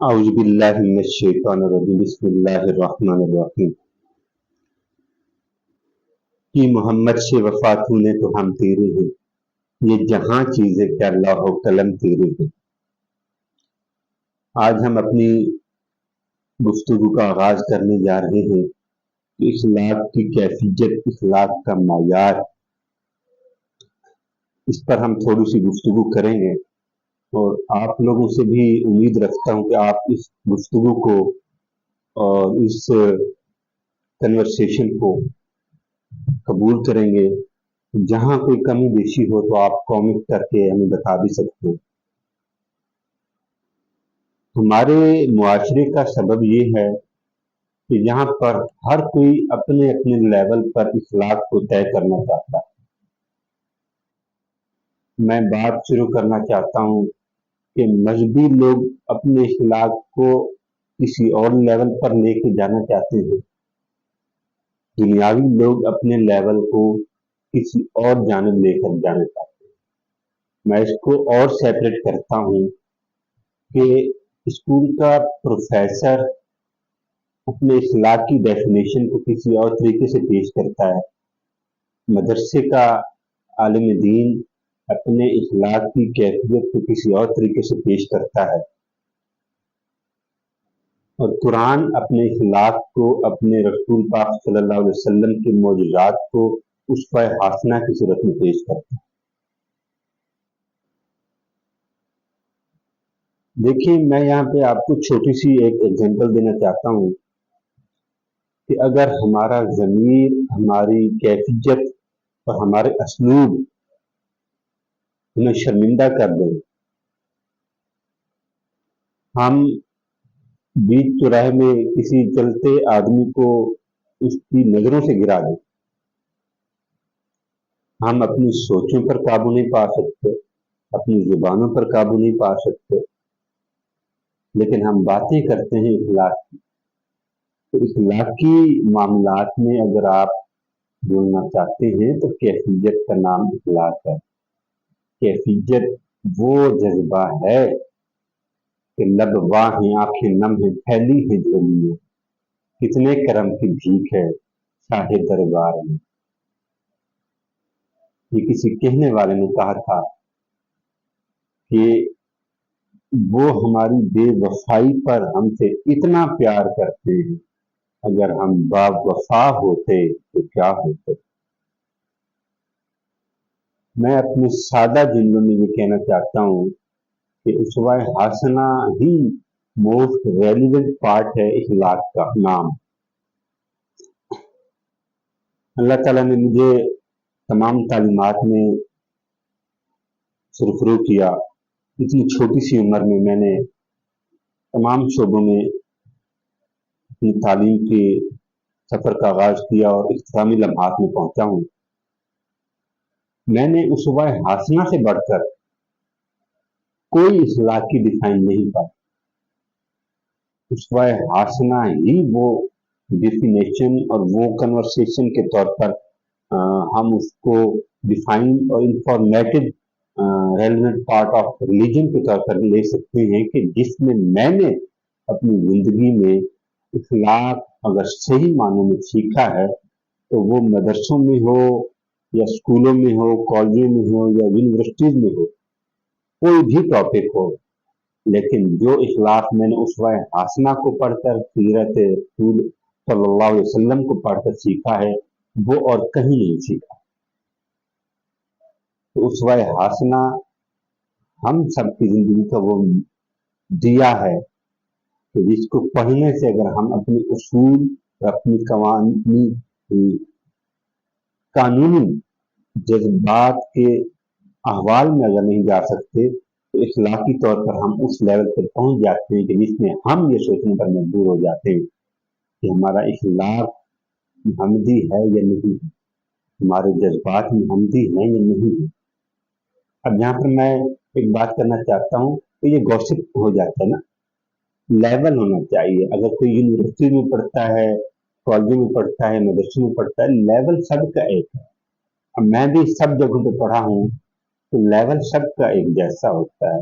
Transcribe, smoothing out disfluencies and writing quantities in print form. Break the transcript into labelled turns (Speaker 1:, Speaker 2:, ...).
Speaker 1: اعوذ باللہ من الشیطان الرجیم بسم اللہ الرحمن الرحیم کہ محمد سے وفا نے تو ہم تیرے ہیں، یہ جہاں چیزیں کیا لوح و قلم تیرے ہیں۔ آج ہم اپنی گفتگو کا آغاز کرنے جا رہے ہیں کہ اخلاق کی کیفیت، اخلاق کا معیار، اس پر ہم تھوڑی سی گفتگو کریں گے اور آپ لوگوں سے بھی امید رکھتا ہوں کہ آپ اس گفتگو کو اور اس کنورسیشن کو قبول کریں گے۔ جہاں کوئی کمی بیشی ہو تو آپ کامنٹ کر کے ہمیں بتا بھی سکتے ہیں۔ ہمارے معاشرے کا سبب یہ ہے کہ یہاں پر ہر کوئی اپنے اپنے لیول پر اخلاق کو طے کرنا چاہتا ہے۔ میں بات شروع کرنا چاہتا ہوں کہ مذہبی لوگ اپنے اخلاق کو کسی اور لیول پر لے کے جانا چاہتے ہیں، دنیاوی لوگ اپنے لیول کو کسی اور جانب لے کر جانا چاہتے ہیں۔ میں اس کو اور سیپریٹ کرتا ہوں کہ اسکول کا پروفیسر اپنے اخلاق کی ڈیفینیشن کو کسی اور طریقے سے پیش کرتا ہے، مدرسے کا عالم دین اپنے اخلاق کی کیفیت کو کسی اور طریقے سے پیش کرتا ہے، اور قرآن اپنے اخلاق کو اپنے رسول پاک صلی اللہ علیہ وسلم کے معجزات کو اسوہ حسنہ کی صورت میں پیش کرتا ہے۔ دیکھیں، میں یہاں پہ آپ کو چھوٹی سی ایک ایگزامپل دینا چاہتا ہوں کہ اگر ہمارا ضمیر، ہماری کیفیت اور ہمارے اسلوب ہمیں شرمندہ کر دیں، ہم بیچ چوراہے میں کسی چلتے آدمی کو اس کی نظروں سے گرا دیں، ہم اپنی سوچوں پر قابو نہیں پا سکتے، اپنی زبانوں پر قابو نہیں پا سکتے، لیکن ہم باتیں کرتے ہیں اخلاق کی۔ تو اخلاقی معاملات میں اگر آپ بولنا چاہتے ہیں تو کیفیت کا نام اخلاق ہے۔ کیفیت وہ جذبہ ہے کہ لب واہ ہیں، آنکھیں نم ہیں، پھیلی ہے جھولی میں، کتنے کرم کی بھیک ہے شاہ دربار میں۔ یہ کسی کہنے والے نے کہا تھا کہ وہ ہماری بے وفائی پر ہم سے اتنا پیار کرتے ہیں، اگر ہم با وفا ہوتے تو کیا ہوتے۔ میں اپنے سادہ جملوں میں یہ کہنا چاہتا ہوں کہ اسوہ حسنہ ہی موسٹ ریلیونٹ پارٹ ہے اخلاق کا نام۔ اللہ تعالیٰ نے مجھے تمام تعلیمات میں سرفرو کیا۔ اتنی چھوٹی سی عمر میں میں نے تمام شعبوں میں اپنی تعلیم کے سفر کا آغاز کیا اور اختتامی لمحات میں پہنچا ہوں۔ میں نے اسوہ حسنہ سے بڑھ کر کوئی اخلاق کی ڈیفائن نہیں پائی۔ اسوہ حسنہ ہی وہ ڈیفینیشن اور وہ کنورسیشن کے طور پر ہم اس کو ڈیفائن اور informative relevant part of religion کے طور پر لے سکتے ہیں کہ جس میں میں نے اپنی زندگی میں اخلاق اگر صحیح معنوں میں سیکھا ہے تو وہ مدرسوں میں ہو یا اسکولوں میں ہو، کالجوں میں ہو یا یونیورسٹیز میں ہو، کوئی بھی ٹاپک ہو، لیکن جو اخلاق میں نے اسوہ حسنہ کو پڑھ کر، سیرت رسول صلی اللہ علیہ وسلم کو پڑھ کر سیکھا ہے، وہ اور کہیں نہیں سیکھا۔ تو اسوہ حسنہ ہم سب کی زندگی کا وہ دیا ہے کہ جس کو پڑھنے سے اگر ہم اپنے اصول اور اپنی قانونی جذبات کے احوال میں اگر نہیں جا سکتے تو اخلاقی طور پر ہم اس لیول پر پہنچ جاتے ہیں کہ جس میں ہم یہ سوچنے پر مجبور ہو جاتے ہیں کہ ہمارا اخلاق محمدی ہے یا نہیں ہے، ہمارے جذبات محمدی ہیں یا نہیں ہے۔ اب یہاں پر میں ایک بات کرنا چاہتا ہوں کہ یہ گوسپ ہو جاتا ہے نا، لیول ہونا چاہیے۔ اگر کوئی یونیورسٹی میں پڑھتا ہے، کالجوں میں پڑھتا ہے، مدرسوں میں پڑھتا ہے، لیول سب کا ایک ہے۔ اب میں بھی سب جگہوں پہ پڑھا ہوں تو لیول سب کا ایک جیسا ہوتا ہے۔